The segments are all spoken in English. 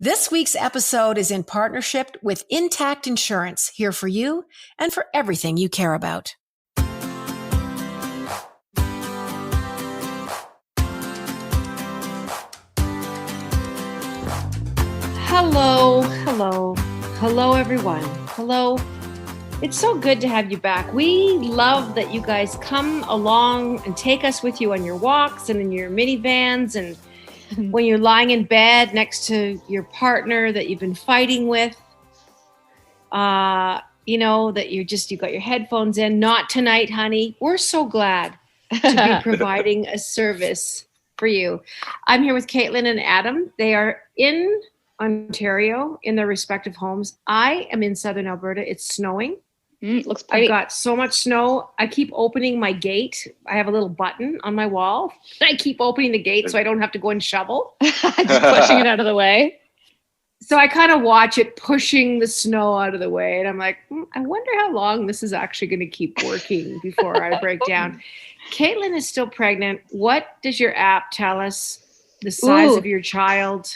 This week's episode is in partnership with Intact Insurance, here for you and for everything you care about. Hello, everyone. Hello. It's so good to have you back. We love that you guys come along and take us with you on your walks and in your minivans and when you're lying in bed next to your partner that you've been fighting with, that you got your headphones in. Not tonight, honey. We're so glad to be providing a service for you. I'm here with Caitlin and Adam. They are in Ontario in their respective homes. I am in Southern Alberta. It's snowing. Looks pretty. I've got so much snow. I keep opening my gate. I have a little button on my wall. I keep opening the gate so I don't have to go and shovel. Just pushing it out of the way. So I kind of watch it pushing the snow out of the way. And I'm like, I wonder how long this is actually going to keep working before I break down. Caitlin is still pregnant. What does your app tell us? The size of your child?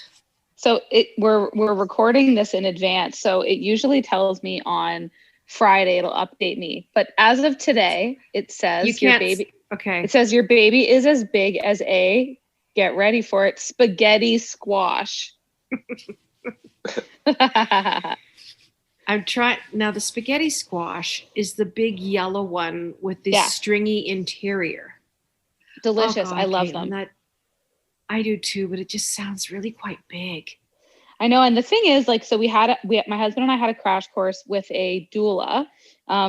So we're recording this in advance. So it usually tells me on Friday, it'll update me. But as of today, it says your baby. Okay. It says your baby is as big as a, get ready for it, spaghetti squash. I'm trying now. The spaghetti squash is the big yellow one with the stringy interior. Delicious. Oh God, I love Caitlin, them. I do too, but it just sounds really quite big. I know. And the thing is, my husband and I had a crash course with a doula.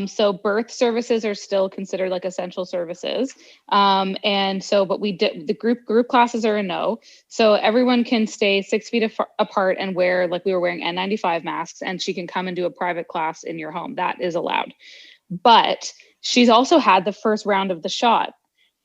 So birth services are still considered like essential services. But we did, the group classes are a no. So everyone can stay 6 feet apart and wear, like we were wearing N95 masks, and she can come and do a private class in your home. That is allowed. But she's also had the first round of the shot.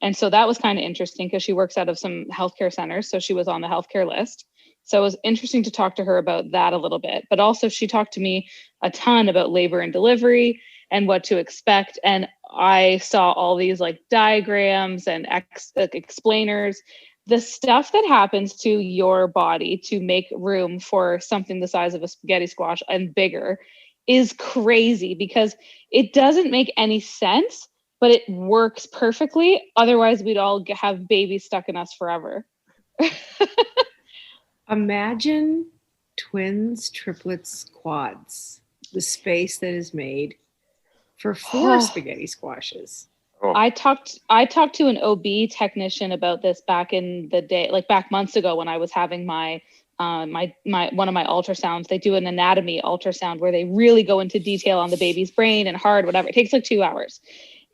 And so that was kind of interesting because she works out of some healthcare centers. So she was on the healthcare list. So it was interesting to talk to her about that a little bit, but also she talked to me a ton about labor and delivery and what to expect. And I saw all these like diagrams and explainers, the stuff that happens to your body to make room for something the size of a spaghetti squash and bigger is crazy because it doesn't make any sense, but it works perfectly. Otherwise we'd all have babies stuck in us forever. Imagine twins, triplets, quads, the space that is made for 4 spaghetti squashes. Oh. I talked to an OB technician about this back in the day, like back months ago when I was having my one of my ultrasounds. They do an anatomy ultrasound where they really go into detail on the baby's brain and heart, whatever. It takes like 2 hours.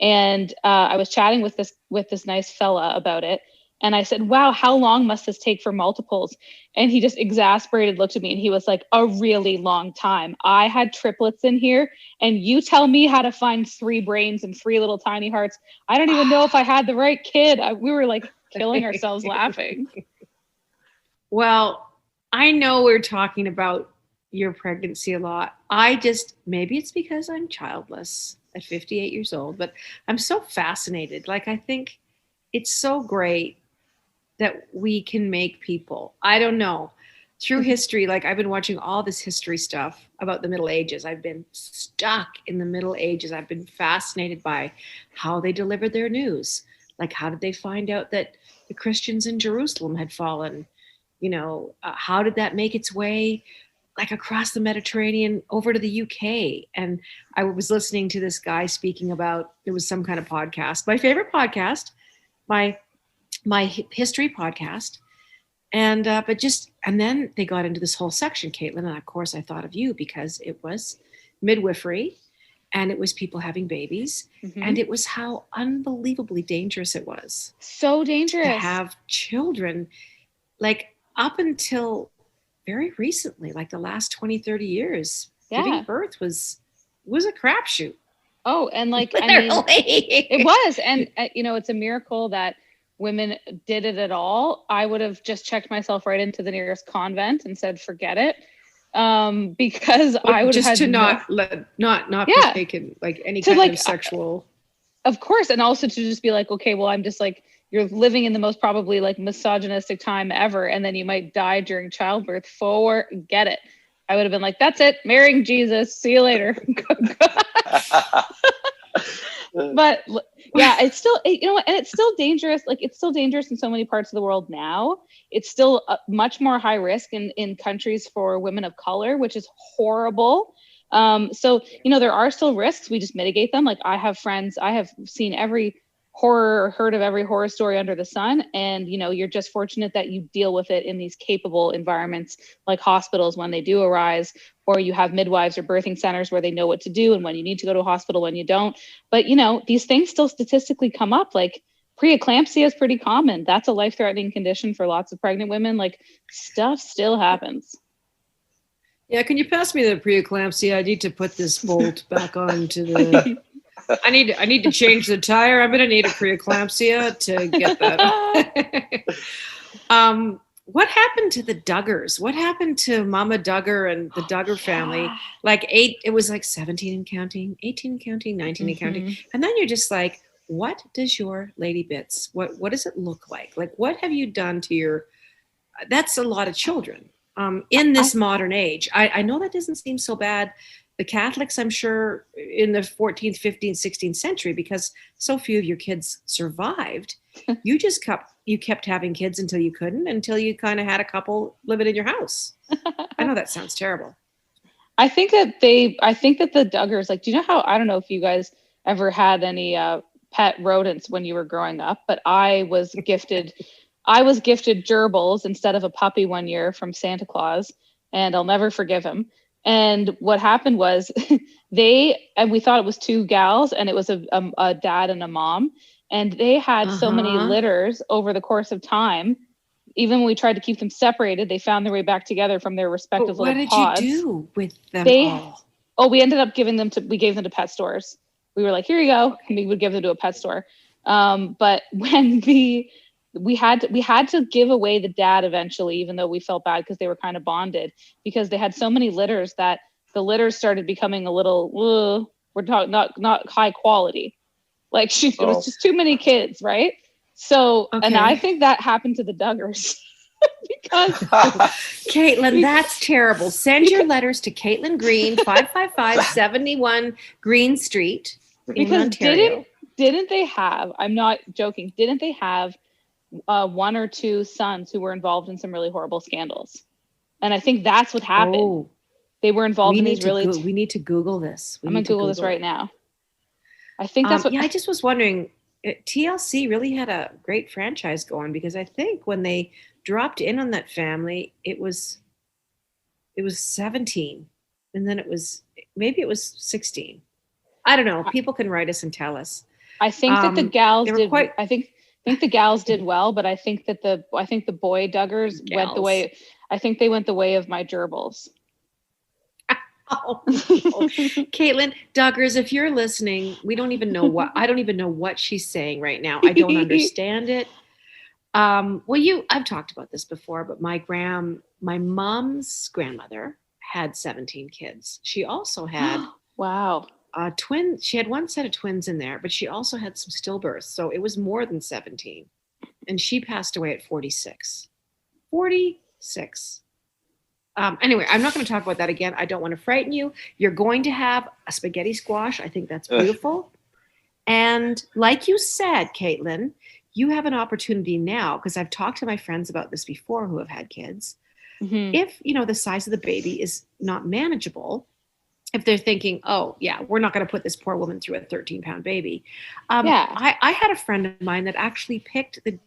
And I was chatting with this nice fella about it. And I said, wow, how long must this take for multiples? And he just exasperated looked at me and he was like, a really long time. I had triplets in here and you tell me how to find 3 brains and 3 little tiny hearts. I don't even know if I had the right kid. We were like killing ourselves laughing. Well, I know we're talking about your pregnancy a lot. Maybe it's because I'm childless at 58 years old, but I'm so fascinated. Like, I think it's so great that we can make people, I don't know, through history. Like I've been watching all this history stuff about the Middle Ages. I've been stuck in the Middle Ages. I've been fascinated by how they delivered their news. Like, how did they find out that the Christians in Jerusalem had fallen? How did that make its way like across the Mediterranean over to the UK? And I was listening to this guy speaking about, it was some kind of podcast, my favorite podcast, my history podcast. And then they got into this whole section, Caitlin, and of course I thought of you because it was midwifery and it was people having babies, and it was how unbelievably dangerous it was. So dangerous. To have children, like up until very recently, like the last 20, 30 years, giving birth was a crapshoot. Oh, and like, I mean, it was. And, it's a miracle that women did it at all. I would have just checked myself right into the nearest convent and said, forget it. Because I would just have to not partake in like any kind of sexual. Of course. And also to just be like, okay, well, I'm just like you're living in the most probably like misogynistic time ever, and then you might die during childbirth. Forget it. I would have been like, that's it, marrying Jesus, see you later. But yeah, it's still, and it's still dangerous. Like, it's still dangerous in so many parts of the world now. It's still much more high risk in countries for women of color, which is horrible. So, there are still risks. We just mitigate them. Like, I have friends, I have seen every horror or heard of every horror story under the sun. And, you're just fortunate that you deal with it in these capable environments like hospitals when they do arise, or you have midwives or birthing centers where they know what to do and when you need to go to a hospital, when you don't. But, these things still statistically come up. Like, preeclampsia is pretty common. That's a life-threatening condition for lots of pregnant women. Like, stuff still happens. Yeah, can you pass me the preeclampsia? I need to put this bolt back onto the... I need to change the tire. I'm going to need a preeclampsia to get that. What happened to the Duggars? What happened to Mama Duggar and the Duggar family? It was like 17 and counting, 18 and counting, 19 and counting. And then you're just like, what does your lady bits, what does it look like? Like, what have you done to that's a lot of children in this modern age. I know that doesn't seem so bad. The Catholics, I'm sure, in the 14th, 15th, 16th century, because so few of your kids survived, you kept having kids until you couldn't, until you kind of had a couple living in your house. I know that sounds terrible. I think that the Duggars, like, do you know how, I don't know if you guys ever had any pet rodents when you were growing up, but I was gifted gerbils instead of a puppy one year from Santa Claus, and I'll never forgive him. And what happened was we thought it was two gals, and it was a dad and a mom. And they had so many litters over the course of time. Even when we tried to keep them separated, they found their way back together from their respective little pods. What did you do with them all? Oh, we ended up giving them to pet stores. We were like, here you go. And we would give them to a pet store. But when we had to give away the dad eventually, even though we felt bad because they were kind of bonded, because they had so many litters that the litters started becoming a little, we're talking not high quality. Like, it was just too many kids, right? So, and I think that happened to the Duggars. Because Caitlin, that's terrible. Send your letters to Caitlin Green, 555-71 Green Street in Ontario. Didn't they have, I'm not joking, didn't they have one or two sons who were involved in some really horrible scandals? And I think that's what happened. They were involved in these really... we need to Google this. I'm going to Google this right now. I think that's what... Yeah, I just was wondering, TLC really had a great franchise going, because I think when they dropped in on that family, it was 17, and then it was 16. I don't know. People can write us and tell us. I think that the gals did. I think the gals did well, but I think the boy Duggars went the way. I think they went the way of my gerbils. Oh, Caitlin, Duggars, if you're listening, I don't even know what she's saying right now. I don't understand it. I've talked about this before, but my mom's grandmother had 17 kids. She also had twins. She had one set of twins in there, but she also had some stillbirths. So it was more than 17. And she passed away at 46. 46. Anyway, I'm not going to talk about that again. I don't want to frighten you. You're going to have a spaghetti squash. I think that's beautiful. And like you said, Caitlin, you have an opportunity now, because I've talked to my friends about this before who have had kids. Mm-hmm. If, the size of the baby is not manageable, if they're thinking, oh, yeah, we're not going to put this poor woman through a 13-pound baby. I had a friend of mine that actually picked the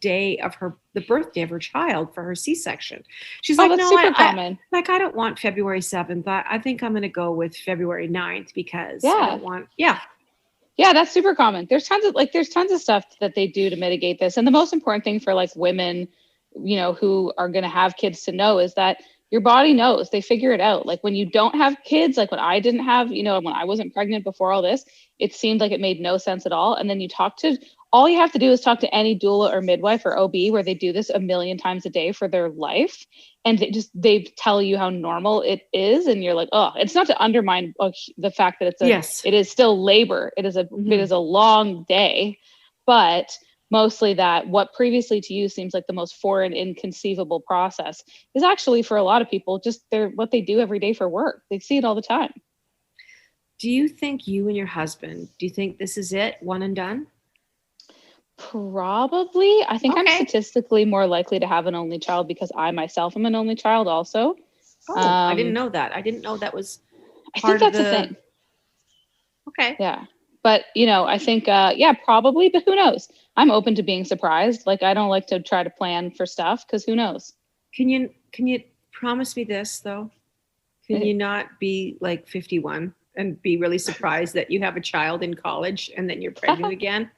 birthday of her child for her C-section. She's like, that's super common. I don't want February 7th. I think I'm going to go with February 9th because I don't want, Yeah, that's super common. There's tons of stuff that they do to mitigate this. And the most important thing for like women, who are going to have kids to know is that your body knows. They figure it out. Like when you don't have kids, like when I didn't have, when I wasn't pregnant before all this, it seemed like it made no sense at all. And then all you have to do is talk to any doula or midwife or OB where they do this a million times a day for their life. And they tell you how normal it is. And you're like, oh, it's not to undermine the fact that it is still labor. It is a long day, but mostly that what previously to you seems like the most foreign, inconceivable process is actually for a lot of people just what they do every day for work. They see it all the time. Do you think you and your husband, do you think this is it, one and done? Probably. I think I'm Okay. statistically more likely to have an only child because I myself am an only child also. Oh, I didn't know that. I didn't know that was I part think of that's a thing. Okay. Yeah. But, I think, yeah, probably, but who knows? I'm open to being surprised. Like, I don't like to try to plan for stuff because who knows? Can you promise me this though? Can you not be like 51 and be really surprised that you have a child in college and then you're pregnant again?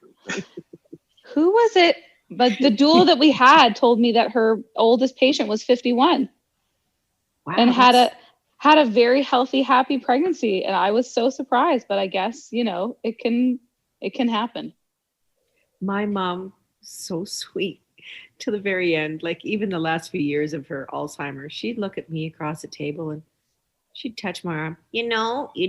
Who was it? But the doula that we had told me that her oldest patient was 51 and had a very healthy, happy pregnancy. And I was so surprised, but I guess, it can happen. My mom, so sweet to the very end, like even the last few years of her Alzheimer's, she'd look at me across the table and she'd touch my arm. You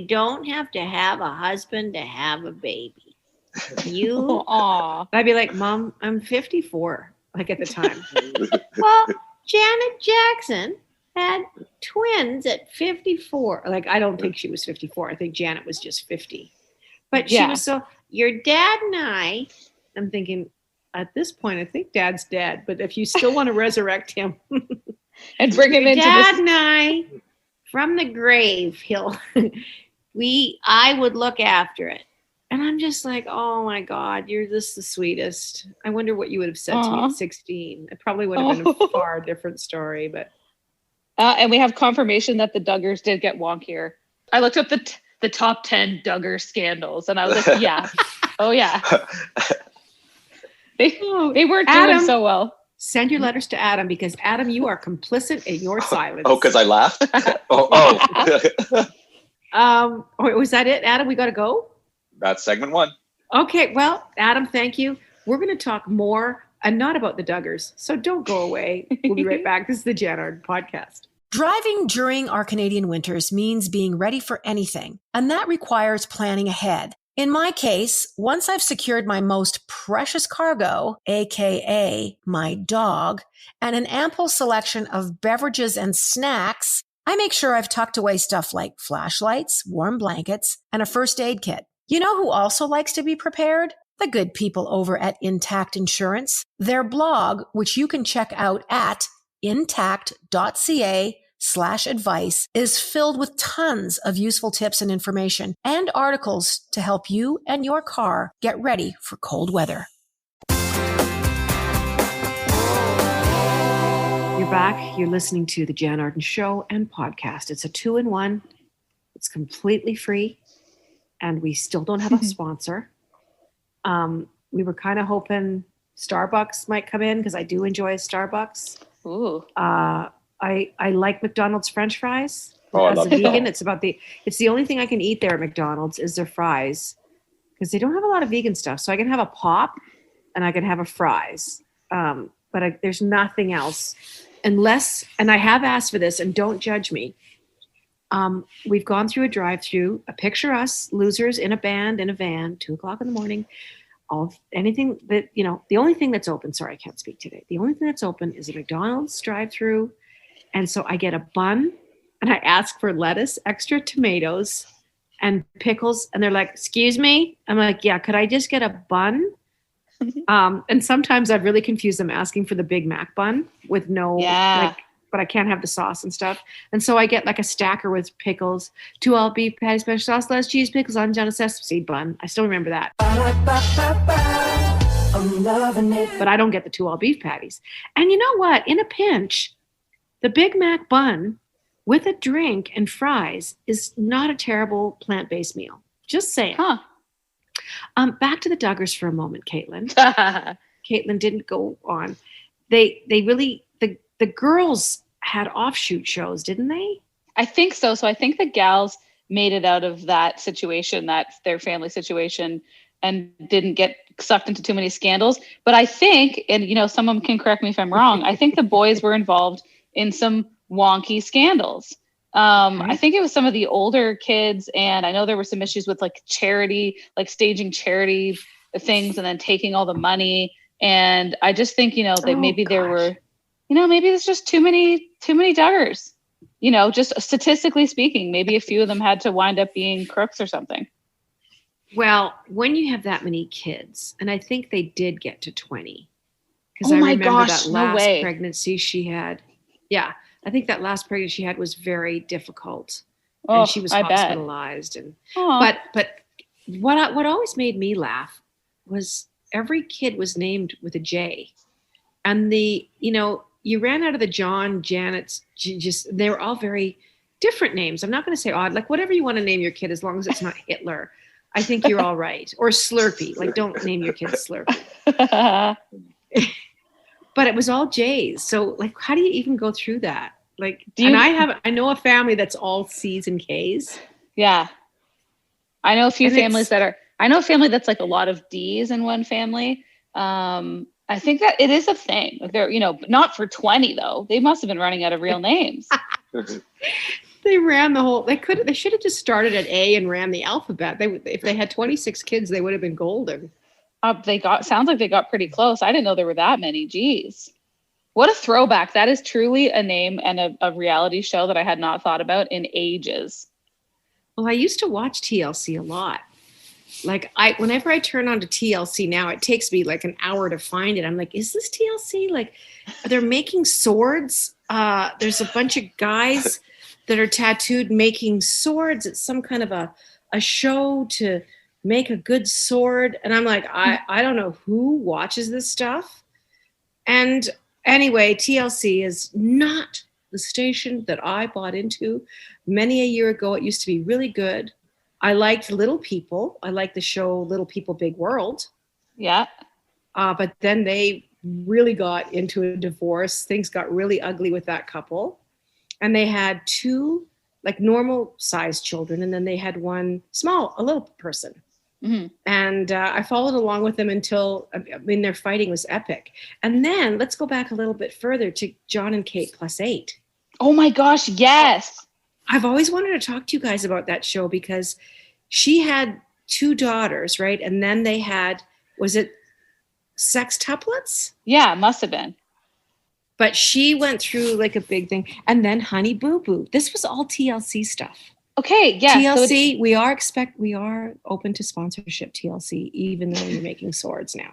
don't have to have a husband to have a baby. Aw. I'd be like, Mom, I'm 54, like at the time. Well, Janet Jackson had twins at 54. Like, I don't think she was 54. I think Janet was just 50. But she was your dad and I'm thinking, at this point, I think Dad's dead. But if you still want to resurrect him and bring him into Dad and I from the grave, I would look after it. And I'm just like, oh my God, you're just the sweetest. I wonder what you would have said to me at 16. It probably would have been a far different story, but. And we have confirmation that the Duggars did get wonkier. I looked up the top 10 Duggar scandals and I was like, yeah. Oh yeah. They weren't doing so well. Send your letters to Adam because Adam, you are complicit in your silence. Oh, because I laughed? Was that it, Adam? We got to go? That's segment 1. Okay. Well, Adam, thank you. We're going to talk more and not about the Duggars. So don't go away. We'll be right back. This is the Jann Arden Podcast. Driving during our Canadian winters means being ready for anything, and that requires planning ahead. In my case, once I've secured my most precious cargo, aka my dog, and an ample selection of beverages and snacks, I make sure I've tucked away stuff like flashlights, warm blankets, and a first aid kit. You know who also likes to be prepared? The good people over at Intact Insurance. Their blog, which you can check out at intact.ca/advice, is filled with tons of useful tips and information and articles to help you and your car get ready for cold weather. You're back. You're listening to the Jann Arden Show and Podcast. It's a 2-in-1. It's completely free. And we still don't have a sponsor. We were kind of hoping Starbucks might come in because I do enjoy Starbucks. Ooh. I like McDonald's French fries. Oh, I As love a vegan, it's the only thing I can eat there at McDonald's is their fries because they don't have a lot of vegan stuff. So I can have a pop and I can have a fries. But there's nothing else unless, and I have asked for this and don't judge me. We've gone through a drive-through, a picture us losers in a band, in a van, 2:00 in the morning. Anything that, the only thing that's open, sorry, I can't speak today. The only thing that's open is a McDonald's drive-through. And so I get a bun and I ask for lettuce, extra tomatoes and pickles. And they're like, excuse me. I'm like, yeah, could I just get a bun? And sometimes I've really confused them asking for the Big Mac bun with no, but I can't have the sauce and stuff. And so I get like a stacker with pickles, 2 all beef patty, special sauce, lettuce, cheese, pickles on a sesame seed bun. I still remember that. I'm loving it. But I don't get the 2 all beef patties. And you know what? In a pinch, the Big Mac bun with a drink and fries is not a terrible plant-based meal. Just saying. Huh. Back to the Duggars for a moment, Caitlin. Caitlin didn't go on. They really, the girls had offshoot shows, didn't they? I think so. So I think the gals made it out of that situation, that's their family situation, and didn't get sucked into too many scandals. But I think, and someone can correct me if I'm wrong, I think the boys were involved in some wonky scandals. I think it was some of the older kids, and I know there were some issues with like charity, like staging charity things and then taking all the money. And I just think, that maybe there were, maybe there's just too many Duggars, just statistically speaking, maybe a few of them had to wind up being crooks or something. Well, when you have that many kids, and I think they did get to 20, because Oh I my remember gosh, that no last way. pregnancy she had. Yeah, I think that last pregnancy she had was very difficult, Oh, and she was I bet. hospitalized. And Aw. but what always made me laugh was every kid was named with a J, and you ran out of the John, Janet's, just they were all very different names. I'm not going to say odd, like whatever you want to name your kid, as long as it's not Hitler. I think you're all right. Or Slurpee. Like, don't name your kid Slurpee. But it was all J's. So, like, how do you even go through that? Like, I know a family that's all C's and K's. Yeah. I know a few families I know a family that's like a lot of D's in one family. I think that it is a thing. Like they're, not for 20 though. They must have been running out of real names. They ran the whole. They should have just started at A and ran the alphabet. If they had 26 kids, they would have been golden. Sounds like they got pretty close. I didn't know there were that many. Geez, what a throwback! That is truly a name and a reality show that I had not thought about in ages. Well, I used to watch TLC a lot. Like whenever I turn on to TLC now, it takes me like an hour to find it. I'm like, is this TLC? Like, they're making swords. There's a bunch of guys that are tattooed making swords. It's some kind of a show to make a good sword. And I'm like, I don't know who watches this stuff. And anyway, TLC is not the station that I bought into many a year ago. It used to be really good. I liked Little People. I liked the show Little People, Big World. Yeah. But then they really got into a divorce. Things got really ugly with that couple. And they had two like normal sized children. And then they had one small, a little person. Mm-hmm. And I followed along with them until, their fighting was epic. And then let's go back a little bit further to John and Kate +8. Oh my gosh, yes. I've always wanted to talk to you guys about that show because she had two daughters, right? And then they had, was it sextuplets? Yeah, must have been. But she went through like a big thing. And then Honey Boo Boo. This was all TLC stuff. Okay, yeah. TLC, we are open to sponsorship, TLC, even though you're making swords now.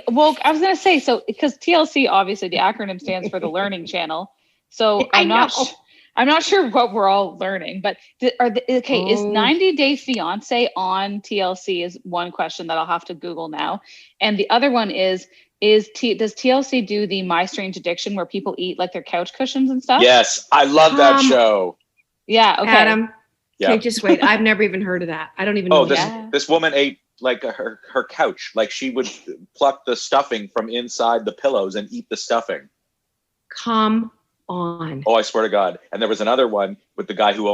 Well, I was going to say, so because TLC, obviously the acronym stands for the Learning Channel. So I'm not sure what we're all learning, but is 90 Day Fiancé on TLC is one question that I'll have to Google now. And the other one does TLC do the My Strange Addiction where people eat like their couch cushions and stuff? Yes, I love that show. Yeah, okay. Adam, yeah. Okay, just wait. I've never even heard of that. I don't even know. This woman ate like her couch. Like she would pluck the stuffing from inside the pillows and eat the stuffing. Come on. Oh, I swear to God. And there was another one with the guy who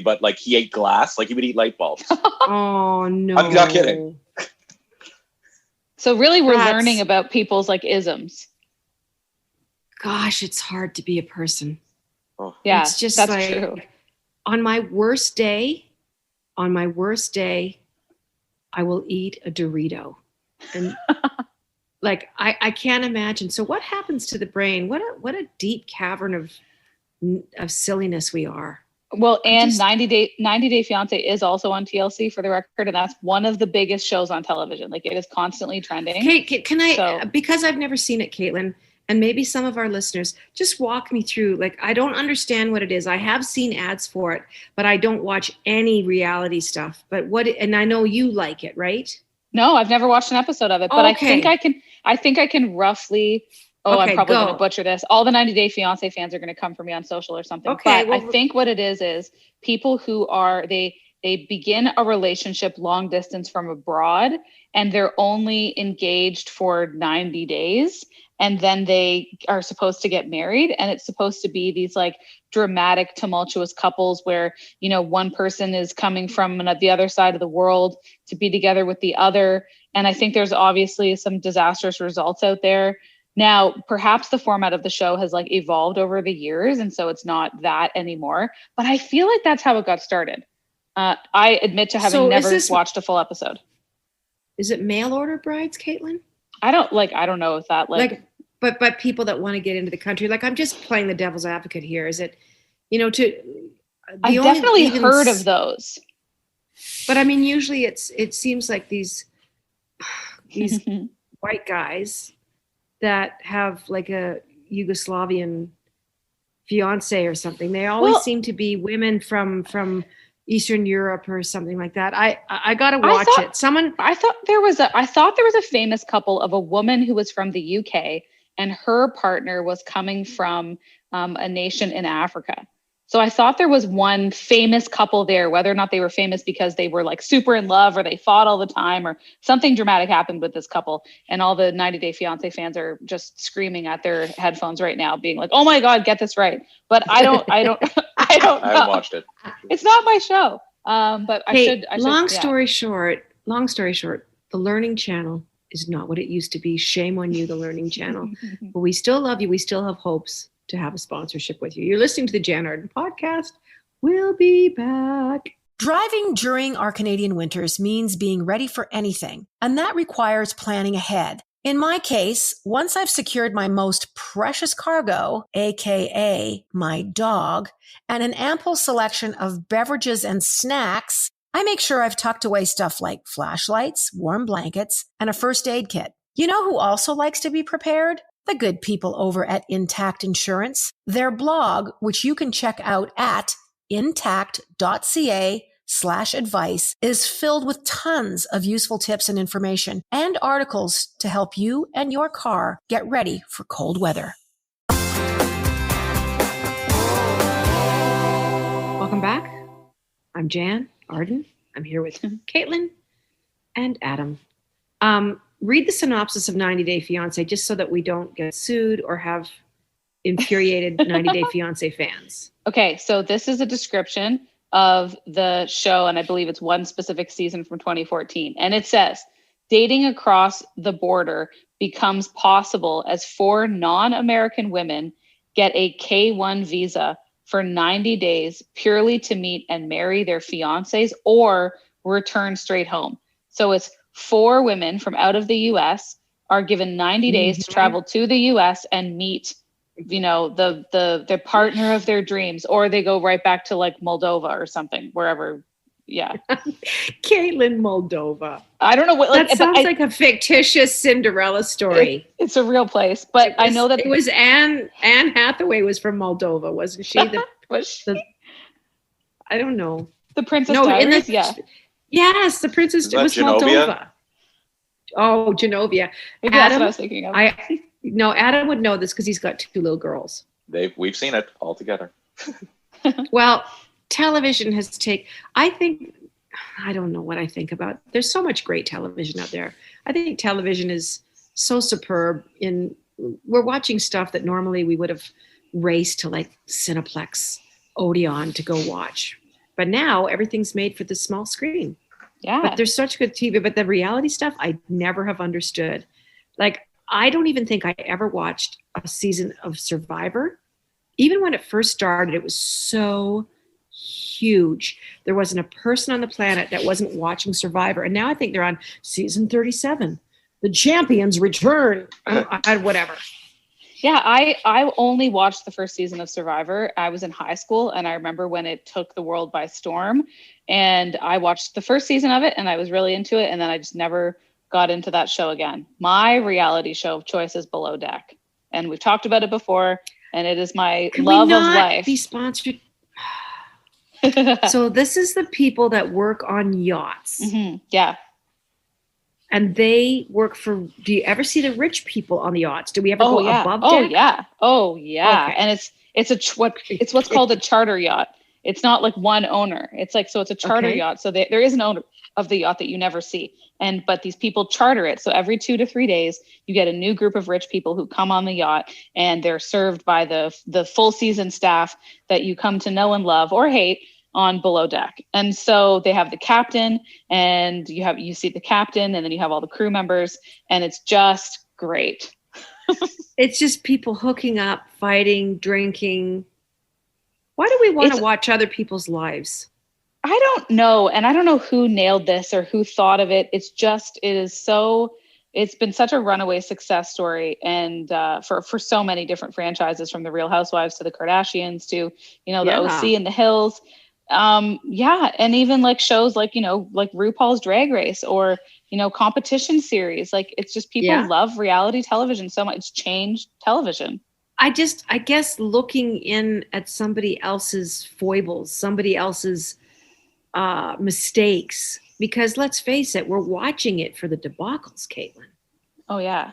but like he ate glass, like he would eat light bulbs. Oh no. I'm not kidding. So really we're learning about people's like isms. Gosh, it's hard to be a person. Oh. Yeah, it's just that's like true. on my worst day, I will eat a Dorito. And like I can't imagine. So what happens to the brain? What a deep cavern of silliness we are. Well, and 90 Day Fiancé is also on TLC for the record, and that's one of the biggest shows on television. Like it is constantly trending. Kate, can I, because I've never seen it, Caitlin, and maybe some of our listeners, just walk me through. Like I don't understand what it is. I have seen ads for it, but I don't watch any reality stuff. But and I know you like it, right? No, I've never watched an episode of it, but okay. I think I can roughly. Oh, okay, I'm probably going to butcher this. All the 90 Day Fiancé fans are going to come for me on social or something. Okay, but I think what it is people who they begin a relationship long distance from abroad, and they're only engaged for 90 days. And then they are supposed to get married, and it's supposed to be these like dramatic, tumultuous couples where, one person is coming from the other side of the world to be together with the other. And I think there's obviously some disastrous results out there. Now, perhaps the format of the show has like evolved over the years, and so it's not that anymore. But I feel like that's how it got started. I admit to having never watched a full episode. Is it mail order brides, Caitlin? I don't know if that but people that want to get into the country, like I'm just playing the devil's advocate here. Is it, I've definitely heard of those. But I mean, usually it seems like these white guys that have like a Yugoslavian fiance or something. They always seem to be women from Eastern Europe or something like that. I gotta watch it. I thought there was a famous couple of a woman who was from the UK and her partner was coming from a nation in Africa. So I thought there was one famous couple there, whether or not they were famous because they were like super in love or they fought all the time or something dramatic happened with this couple. And all the 90 Day Fiancé fans are just screaming at their headphones right now, being like, oh my God, get this right. But I don't know. I haven't watched it. It's not my show. But I should. Long story short, the Learning Channel is not what it used to be. Shame on you, the Learning Channel. But we still love you. We still have hopes to have a sponsorship with you. You're listening to the Jann Arden podcast. We'll be back. Driving during our Canadian winters means being ready for anything, and that requires planning ahead. In my case, once I've secured my most precious cargo, aka my dog, and an ample selection of beverages and snacks, I make sure I've tucked away stuff like flashlights, warm blankets, and a first aid kit. You know who also likes to be prepared? The good people over at Intact Insurance. Their blog, which you can check out at intact.ca/advice, is filled with tons of useful tips and information and articles to help you and your car get ready for cold weather. Welcome back. I'm Jann Arden. I'm here with Caitlin and Adam. Read the synopsis of 90 Day Fiancé just so that we don't get sued or have infuriated 90 Day Fiancé fans. Okay, so this is a description of the show, and I believe it's one specific season from 2014. And it says, dating across the border becomes possible as 4 non-American women get a K-1 visa for 90 days purely to meet and marry their fiancés or return straight home. So it's 4 women from out of the US are given 90 days to travel to the US and meet, the partner of their dreams, or they go right back to like Moldova or something, wherever. Yeah. Caitlin, Moldova. I don't know what that sounds like a fictitious Cinderella story. It's a real place, but I know that it was Anne Hathaway was from Moldova, wasn't she? Was she? I don't know. The Princess Diaries? Yes, the princess was Moldova. Oh, Genovia. Maybe that's what I was thinking of. Adam would know this because he's got 2 little girls. We've seen it all together. Well, television has I don't know what I think about. There's so much great television out there. I think television is so superb. We're watching stuff that normally we would have raced to like Cineplex, Odeon to go watch. But now everything's made for the small screen. Yeah. But there's such good TV. But the reality stuff, I never have understood. Like, I don't even think I ever watched a season of Survivor. Even when it first started, it was so huge. There wasn't a person on the planet that wasn't watching Survivor. And now I think they're on season 37. The champions return. Whatever. Yeah, I only watched the first season of Survivor. I was in high school, and I remember when it took the world by storm. And I watched the first season of it, and I was really into it. And then I just never got into that show again. My reality show of choice is Below Deck. And we've talked about it before, and it is my love of life. Be sponsored. So this is the people that work on yachts. Mm-hmm. Yeah. And they work for, do you ever see the rich people on the yachts? Do we ever go above deck? Oh yeah. Okay. And it's what's called a charter yacht. It's not like one owner. It's like, so it's a charter yacht. So there is an owner of the yacht that you never see. But these people charter it. So every 2 to 3 days, you get a new group of rich people who come on the yacht, and they're served by the full season staff that you come to know and love or hate on Below Deck. And so they have the captain, and you see the captain, and then you have all the crew members, and it's just great. It's just people hooking up, fighting, drinking. Why do we want to watch other people's lives? I don't know. And I don't know who nailed this or who thought of it. It is so it's been such a runaway success story, and for so many different franchises, from the Real Housewives to the Kardashians to, you know, the OC and the Hills. Yeah. And even like shows like, you know, like RuPaul's Drag Race or, you know, competition series. Like, it's just people love reality television so much. It's changed television. I guess looking in at somebody else's foibles, somebody else's mistakes, because let's face it, we're watching it for the debacles, Caitlin. Oh yeah.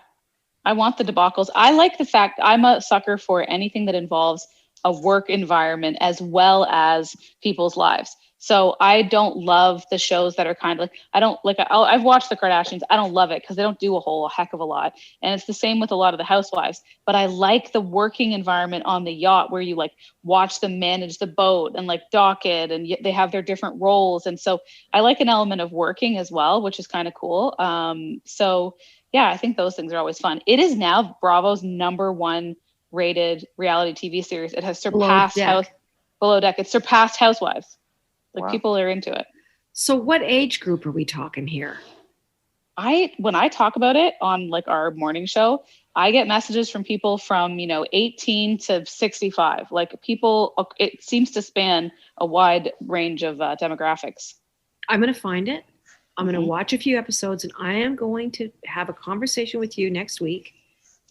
I want the debacles. I like the fact I'm a sucker for anything that involves a work environment as well as people's lives. So I don't love the shows that are kind of like, I've watched the Kardashians. I don't love it because they don't do a whole heck of a lot. And it's the same with a lot of the housewives, but I like the working environment on the yacht where you like watch them manage the boat and like dock it, and they have their different roles. And so I like an element of working as well, which is kind of cool. So yeah, I think those things are always fun. It is now Bravo's #1 rated reality TV series. It has surpassed Below Deck. It's surpassed Housewives. Like, wow. People are into it. So what age group are we talking here? When I talk about it on like our morning show, I get messages from people from, 18 to 65. Like, people, it seems to span a wide range of demographics. I'm going to find it. I'm going to watch a few episodes, and I am going to have a conversation with you next week.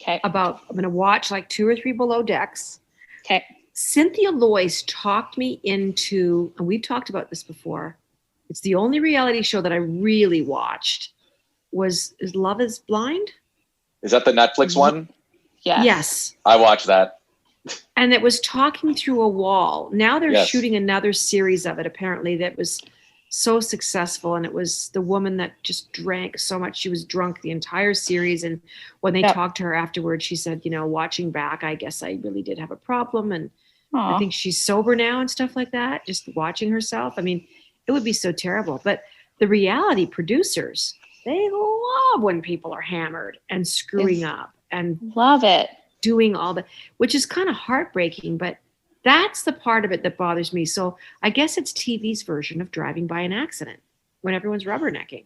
Okay. I'm going to watch like 2 or 3 Below Decks. Okay. Cynthia Loyce talked me into, and we've talked about this before, it's the only reality show that I really watched, is Love is Blind? Is that the Netflix one? Yes. Yes. I watched that. And it was Talking Through a Wall. Now they're shooting another series of it, apparently, that was so successful. And it was the woman that just drank so much. She was drunk the entire series. And when they talked to her afterwards, she said, watching back, I guess I really did have a problem. And I think she's sober now and stuff like that, just watching herself. I mean, it would be so terrible. But the reality producers, they love when people are hammered and screwing up and love it, doing all that, which is kind of heartbreaking. But that's the part of it that bothers me. So I guess it's TV's version of driving by an accident when everyone's rubbernecking.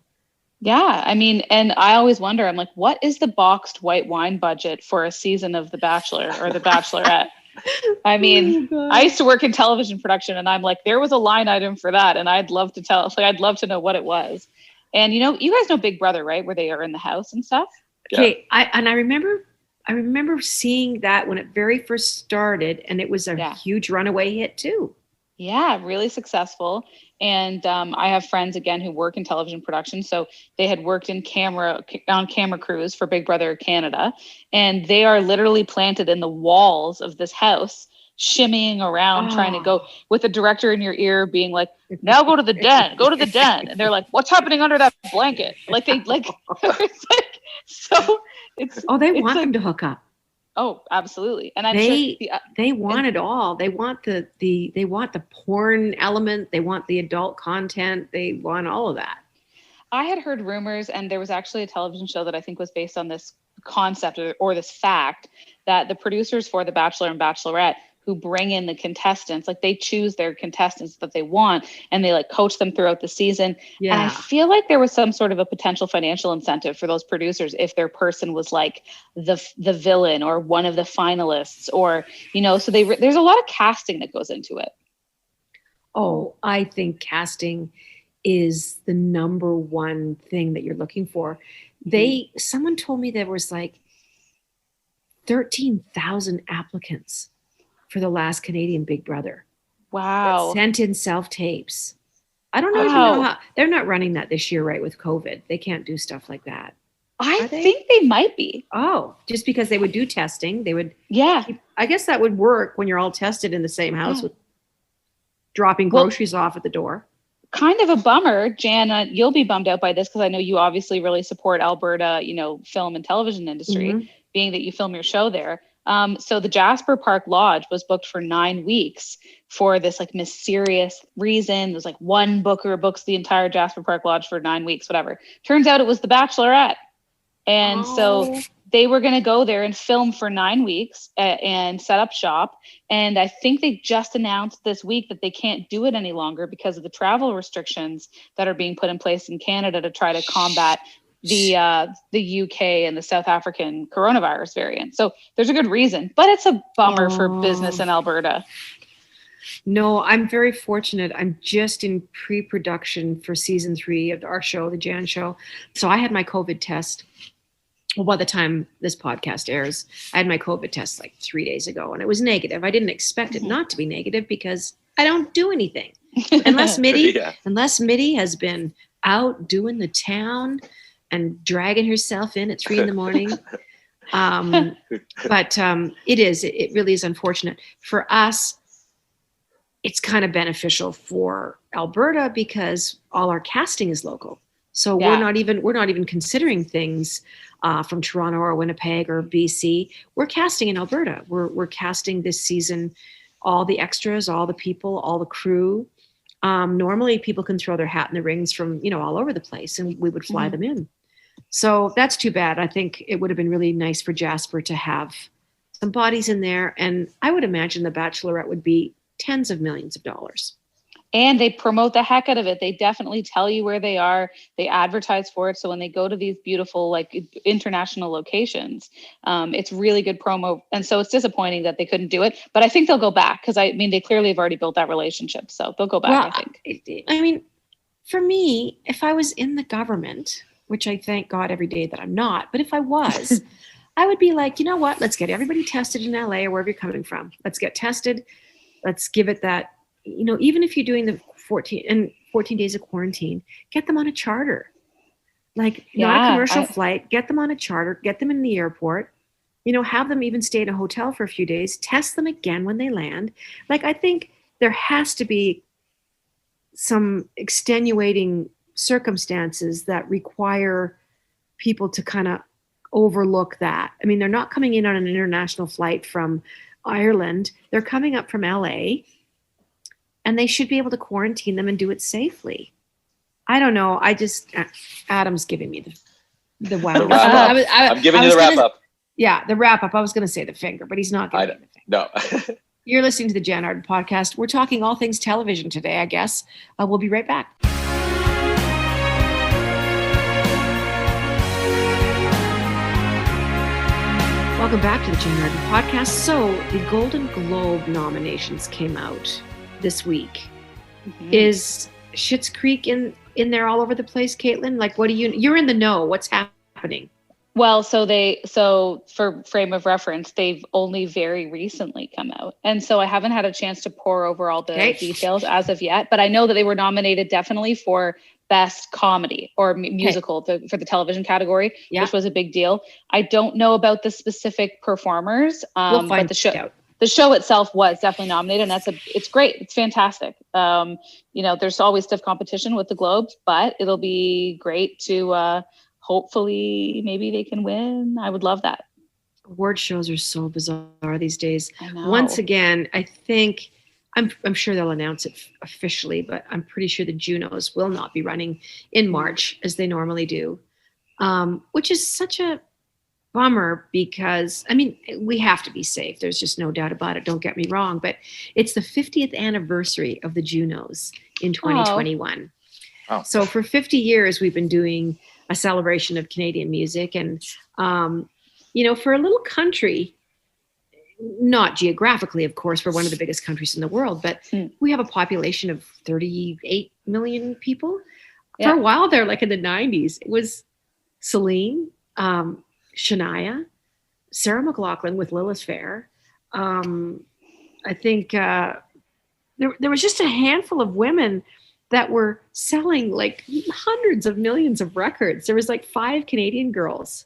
Yeah. I mean, and I always wonder, I'm like, what is the boxed white wine budget for a season of The Bachelor or The Bachelorette? I mean, I used to work in television production, and I'm like, there was a line item for that. And I'd love to know what it was. And, you guys know Big Brother, right? Where they are in the house and stuff. Okay. Yeah. I remember seeing that when it very first started, and it was a huge runaway hit too. Yeah, really successful. And I have friends, again, who work in television production. So they had worked on camera crews for Big Brother Canada. And they are literally planted in the walls of this house, shimmying around, trying to go with a director in your ear being like, now go to the den, go to the den. And they're like, what's happening under that blanket? Like, it's like, so it's. Oh, they want them to hook up. Oh, absolutely. And I'm they want it all. They want the porn element. They want the adult content. They want all of that. I had heard rumors, and there was actually a television show that I think was based on this concept or this fact, that the producers for The Bachelor and Bachelorette, who bring in the contestants, like they choose their contestants that they want, and they like coach them throughout the season. Yeah. And I feel like there was some sort of a potential financial incentive for those producers if their person was like the villain or one of the finalists, or, so there's a lot of casting that goes into it. Oh, I think casting is the #1 thing that you're looking for. Someone told me there was like 13,000 applicants for the last Canadian Big Brother. Wow. Sent in self-tapes. I don't know if you know how. They're not running that this year, right, with COVID. They can't do stuff like that. I think they might be. Oh, just because they would do testing. They would. Yeah. I guess that would work when you're all tested in the same house with dropping groceries off at the door. Kind of a bummer, Jann. You'll be bummed out by this because I know you obviously really support Alberta, film and television industry, being that you film your show there. So the Jasper Park Lodge was booked for 9 weeks for this like mysterious reason. There's like one booker books the entire Jasper Park Lodge for 9 weeks, whatever. Turns out it was The Bachelorette. And so they were going to go there and film for 9 weeks and set up shop. And I think they just announced this week that they can't do it any longer because of the travel restrictions that are being put in place in Canada to try to combat the UK and the South African coronavirus variant. So there's a good reason, but it's a bummer for business in Alberta. No, I'm very fortunate. I'm just in pre-production for season 3 of our show, the Jann Show. So I had my COVID test. Well, by the time this podcast airs, I had my COVID test like 3 days ago, and it was negative. I didn't expect it not to be negative because I don't do anything unless Mitty has been out doing the town and dragging herself in at 3 a.m. But it really is unfortunate for us. It's kind of beneficial for Alberta because all our casting is local. So we're not even considering things from Toronto or Winnipeg or BC. We're casting in Alberta. We're casting this season, all the extras, all the people, all the crew. Normally people can throw their hat in the rings from, all over the place, and we would fly them in. So that's too bad. I think it would have been really nice for Jasper to have some bodies in there. And I would imagine the Bachelorette would be tens of millions of dollars. And they promote the heck out of it. They definitely tell you where they are. They advertise for it. So when they go to these beautiful, like, international locations, it's really good promo. And so it's disappointing that they couldn't do it. But I think they'll go back because, they clearly have already built that relationship. So they'll go back, I think. For me, if I was in the government, which I thank God every day that I'm not, but if I was, I would be like, you know what? Let's get everybody tested in LA or wherever you're coming from. Let's get tested. Let's give it that. Even if you're doing the 14 days of quarantine, get them on a charter, not a commercial flight, get them on a charter, get them in the airport, have them even stay in a hotel for a few days, test them again when they land. I think there has to be some extenuating circumstances that require people to kind of overlook that. They're not coming in on an international flight from Ireland. They're coming up from LA. And they should be able to quarantine them and do it safely. I don't know. Adam's giving me the wow. I'm giving you the wrap up. Yeah, the wrap up. I was going to say the finger, but he's not giving me the finger. No. You're listening to the Jann Arden podcast. We're talking all things television today, I guess. We'll be right back. Welcome back to the Jann Arden podcast. So the Golden Globe nominations came out this week. Is Schitt's Creek in there all over the place, Caitlin? What do you're in the know? What's happening? Well, so for frame of reference, they've only very recently come out. And so I haven't had a chance to pore over all the details as of yet, but I know that they were nominated definitely for best comedy or musical for the television category, which was a big deal. I don't know about the specific performers, we'll find but the show itself was definitely nominated, and it's great. It's fantastic. There's always stiff competition with the Globes, but it'll be great to hopefully maybe they can win. I would love that. Award shows are so bizarre these days. I know. Once again, I think I'm sure they'll announce it officially, but I'm pretty sure the Junos will not be running in March as they normally do, which is such a bummer because, we have to be safe. There's just no doubt about it. Don't get me wrong, but it's the 50th anniversary of the Junos in 2021. Oh. So for 50 years, we've been doing a celebration of Canadian music. And, for a little country, not geographically, of course, we're one of the biggest countries in the world, but we have a population of 38 million people. For a while there, in the 90s, it was Celine, Shania, Sarah McLachlan with Lilith Fair. I think there was just a handful of women that were selling hundreds of millions of records. There was 5 Canadian girls.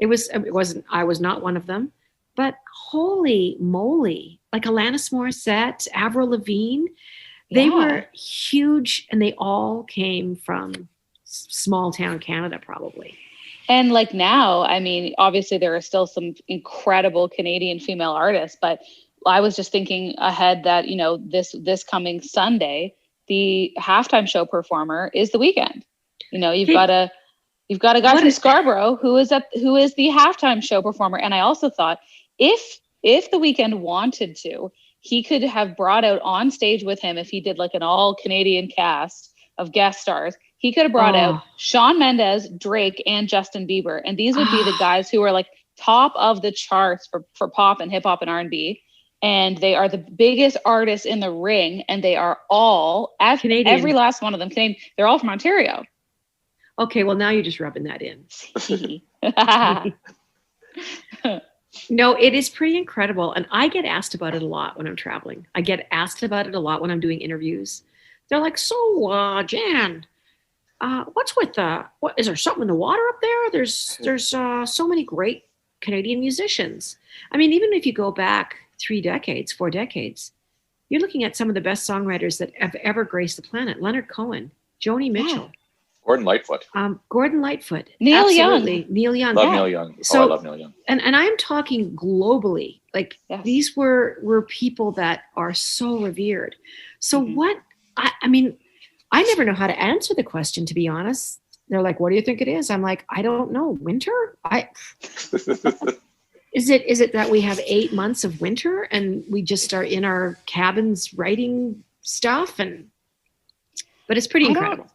I was not one of them, but holy moly, Alanis Morissette, Avril Lavigne, they were huge, and they all came from small town Canada, probably. And now, obviously there are still some incredible Canadian female artists, but I was just thinking ahead that, this coming Sunday, the halftime show performer is The Weeknd. You've got a guy from Scarborough who is the halftime show performer. And I also thought if The Weeknd wanted to, he could have brought out on stage with him, if he did an all Canadian cast of guest stars, he could have brought out Shawn Mendes, Drake, and Justin Bieber. And these would be the guys who are like top of the charts for pop and hip hop and R&B. And they are the biggest artists in the ring. And they are all, Canadian. Every last one of them, Canadian. They're all from Ontario. Okay, well, now you're just rubbing that in. No, it is pretty incredible. And I get asked about it a lot when I'm traveling. I get asked about it a lot when I'm doing interviews. They're like, so, Jann, what's with what is there something in the water up there? There's so many great Canadian musicians. I mean, even if you go back 4 decades, you're looking at some of the best songwriters that have ever graced the planet. Leonard Cohen, Joni Mitchell. Gordon Lightfoot. Neil Young. Neil Young. Love Neil Young. I love Neil Young. And I'm talking globally. Like these were people that are so revered. So what, I mean, I never know how to answer the question, to be honest. They're like, what do you think it is? I'm like, I don't know. Winter? Is it that we have 8 months of winter and we just are in our cabins writing stuff? But it's pretty incredible.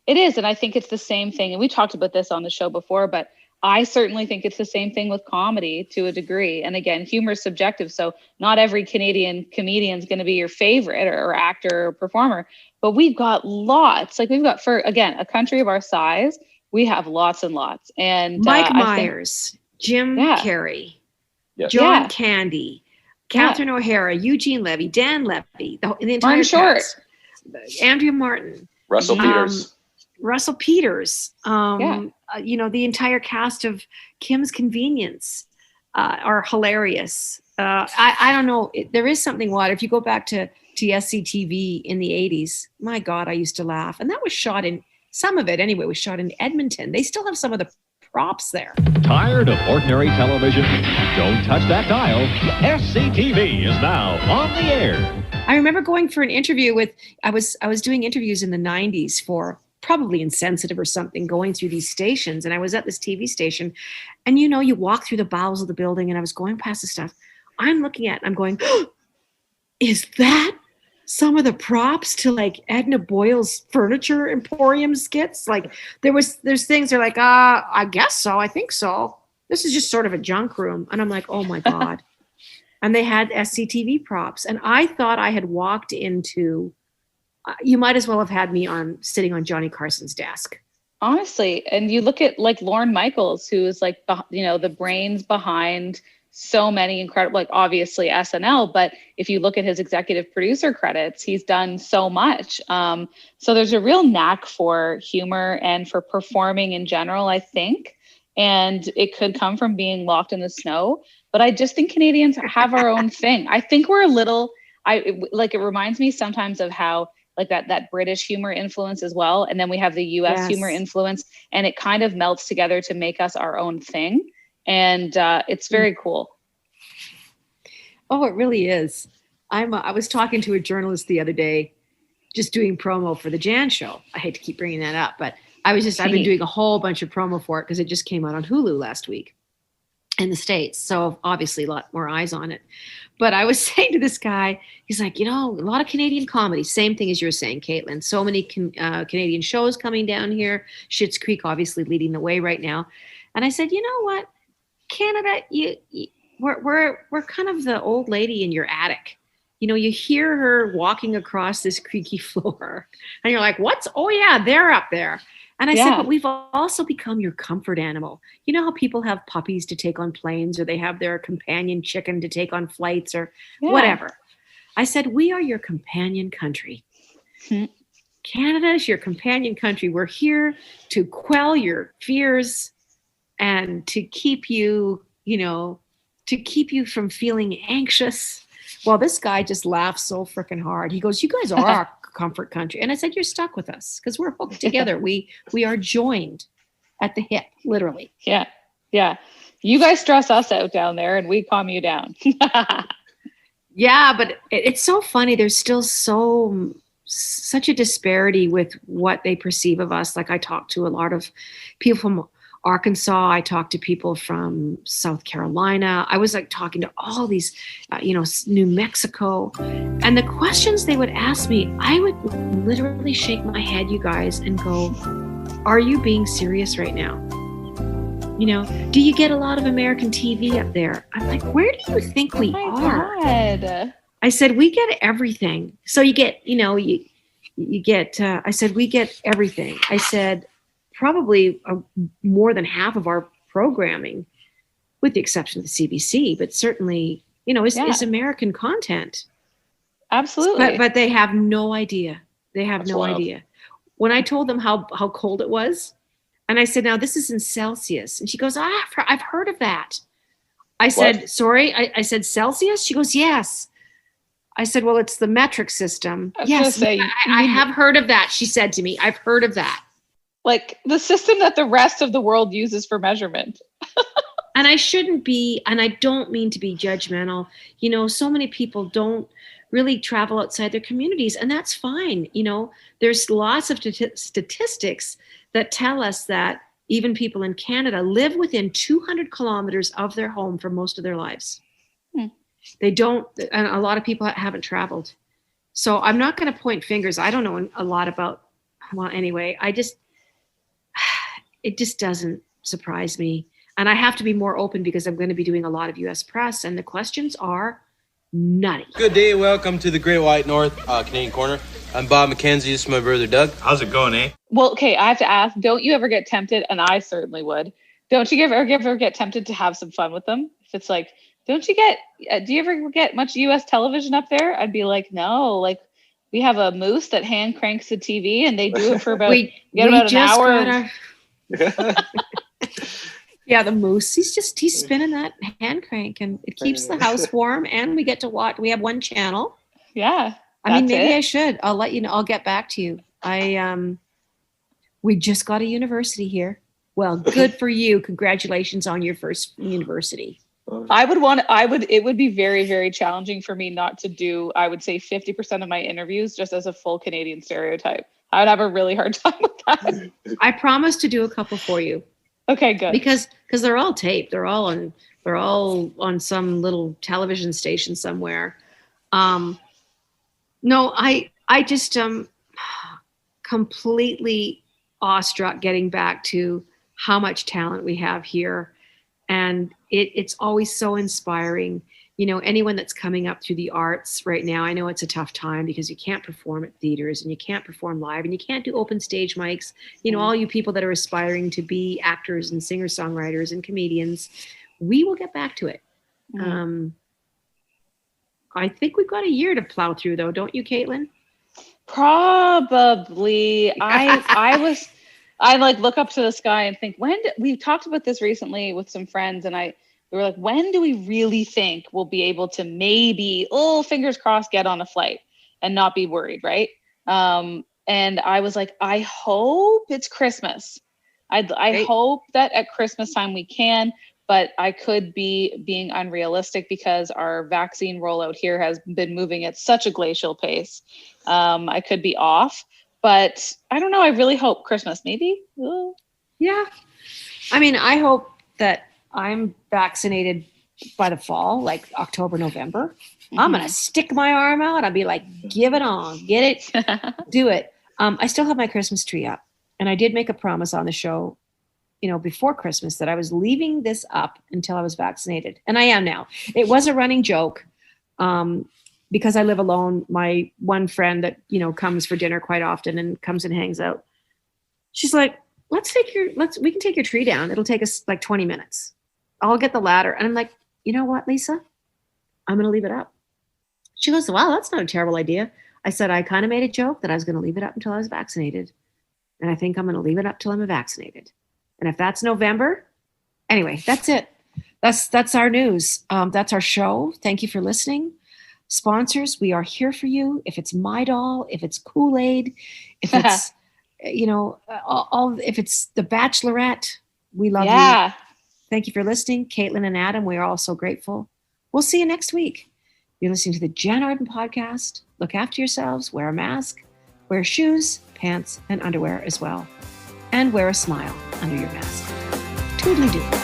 It is. And I think it's the same thing. And we talked about this on the show before, but I certainly think it's the same thing with comedy to a degree. And again, humor is subjective. So not every Canadian comedian is going to be your favorite or actor or performer, but we've got lots. Like we've got, for, again, a country of our size, we have lots and lots. And Mike Myers, Jim Carrey, John Candy, Catherine O'Hara, Eugene Levy, Dan Levy, the entire cast, Andrea Martin, Russell Peters, the entire cast of Kim's Convenience are hilarious. I don't know. There is something wild. If you go back to SCTV in the 80s, my God, I used to laugh. And that was shot in, some of it anyway, was shot in Edmonton. They still have some of the props there. Tired of ordinary television? Don't touch that dial. SCTV is now on the air. I remember going for an interview I was doing interviews in the 90s for probably Insensitive or something, going through these stations. And I was at this TV station and, you walk through the bowels of the building and I was going past the stuff. I'm looking at it and I'm going, is that some of the props to like Edna Boyle's Furniture Emporium skits? Like there's things they're like, I guess so. I think so. This is just sort of a junk room. And I'm like, oh my God. And they had SCTV props. And I thought I had walked into, you might as well have had me sitting on Johnny Carson's desk. Honestly. And you look at like Lorne Michaels, who is like, the brains behind so many incredible, like obviously SNL, but if you look at his executive producer credits, he's done so much. So there's a real knack for humor and for performing in general, I think. And it could come from being locked in the snow. But I just think Canadians have our own thing. I think we're a little, it reminds me sometimes of how like that British humor influence as well. And then we have the US humor influence, and it kind of melts together to make us our own thing. And it's very cool. Oh, it really is. I was talking to a journalist the other day, just doing promo for the Jann show. I hate to keep bringing that up, but I've been doing a whole bunch of promo for it because it just came out on Hulu last week in the States. So obviously a lot more eyes on it. But I was saying to this guy, he's like, a lot of Canadian comedy, same thing as you were saying, Caitlin. So many Canadian shows coming down here. Schitt's Creek obviously leading the way right now. And I said, you know what, Canada, we're kind of the old lady in your attic. You hear her walking across this creaky floor and you're like, oh yeah, they're up there. And I said, but we've also become your comfort animal. You know how people have puppies to take on planes, or they have their companion chicken to take on flights, or whatever. I said, we are your companion country. Canada is your companion country. We're here to quell your fears and to keep you, from feeling anxious. Well, this guy just laughed so freaking hard. He goes, you guys are our comfort country. And I said, you're stuck with us because we're hooked together. We are joined at the hip, literally. Yeah. You guys stress us out down there and we calm you down. Yeah, but it's so funny. There's still such a disparity with what they perceive of us. Like I talk to a lot of people from Arkansas. I talked to people from South Carolina. I was like talking to all these, New Mexico. And the questions they would ask me, I would literally shake my head, you guys, and go, are you being serious right now? Do you get a lot of American TV up there? I'm like, where do you think we are? God. I said, we get everything. So you get, I said, we get everything. I said, probably more than half of our programming, with the exception of the CBC, but certainly, is American content. Absolutely. But they have no idea. They have That's no wild. idea. When I told them how cold it was, and I said, now this is in Celsius. And she goes, I've heard of that. I said, sorry. I said, Celsius? She goes, yes. I said, well, it's the metric system. Yes, I have heard of that. She said to me, I've heard of that. Like the system that the rest of the world uses for measurement. And I shouldn't be, and I don't mean to be judgmental. So many people don't really travel outside their communities, and that's fine. There's lots of statistics that tell us that even people in Canada live within 200 kilometers of their home for most of their lives. They don't, and a lot of people haven't traveled. So I'm not going to point fingers. I don't know a lot about, well, anyway, it just doesn't surprise me. And I have to be more open because I'm going to be doing a lot of US press, and the questions are nutty. Good day, welcome to the Great White North Canadian Corner. I'm Bob McKenzie, this is my brother Doug. How's it going, eh? Well, okay, I have to ask, don't you ever get tempted, and I certainly would, don't you ever get tempted to have some fun with them? If it's like, do you ever get much US television up there? I'd be like, no, like we have a moose that hand cranks the TV and they do it for about, about an hour. Yeah, the moose, he's spinning that hand crank and it keeps the house warm, and we get to watch. We have one channel. Yeah. Maybe I should. I'll let you know. I'll get back to you. We just got a university here. Well, good for you. Congratulations on your first university. It would be very, very challenging for me not to do, I would say 50% of my interviews just as a full Canadian stereotype. I would have a really hard time with that. I promise to do a couple for you. Okay, good. Because they're all taped. They're all on some little television station somewhere. No, I just completely awestruck getting back to how much talent we have here. And it's always so inspiring. Anyone that's coming up through the arts right now, I know it's a tough time because you can't perform at theaters and you can't perform live and you can't do open stage mics. All you people that are aspiring to be actors and singer-songwriters and comedians, we will get back to it. I think we've got a year to plow through, though, don't you, Caitlin? Probably. I like look up to the sky and think, we've talked about this recently with some friends, and we were like, when do we really think we'll be able to maybe, fingers crossed, get on a flight and not be worried, right? And I was like, I hope it's Christmas. I hope that at Christmas time we can, but I could be being unrealistic because our vaccine rollout here has been moving at such a glacial pace. I could be off, but I don't know. I really hope Christmas, maybe. Yeah. I hope that I'm vaccinated by the fall, like October, November. Mm-hmm. I'm going to stick my arm out. I'll be like, give it on, get it, do it. I still have my Christmas tree up, and I did make a promise on the show, before Christmas, that I was leaving this up until I was vaccinated. And I am now. It was a running joke. Because I live alone, my one friend that, comes for dinner quite often and comes and hangs out, she's like, we can take your tree down. It'll take us like 20 minutes. I'll get the ladder. And I'm like, you know what, Lisa? I'm going to leave it up. She goes, wow, that's not a terrible idea. I said, I kind of made a joke that I was going to leave it up until I was vaccinated. And I think I'm going to leave it up till I'm vaccinated. And if that's November, anyway, that's it. That's our news. That's our show. Thank you for listening. Sponsors, we are here for you. If it's My Doll, if it's Kool-Aid, if it's, if it's The Bachelorette, we love you. Thank you for listening. Caitlin and Adam, we are all so grateful. We'll see you next week. You're listening to the Jann Arden podcast. Look after yourselves. Wear a mask. Wear shoes, pants, and underwear as well. And wear a smile under your mask. Toodly-doo.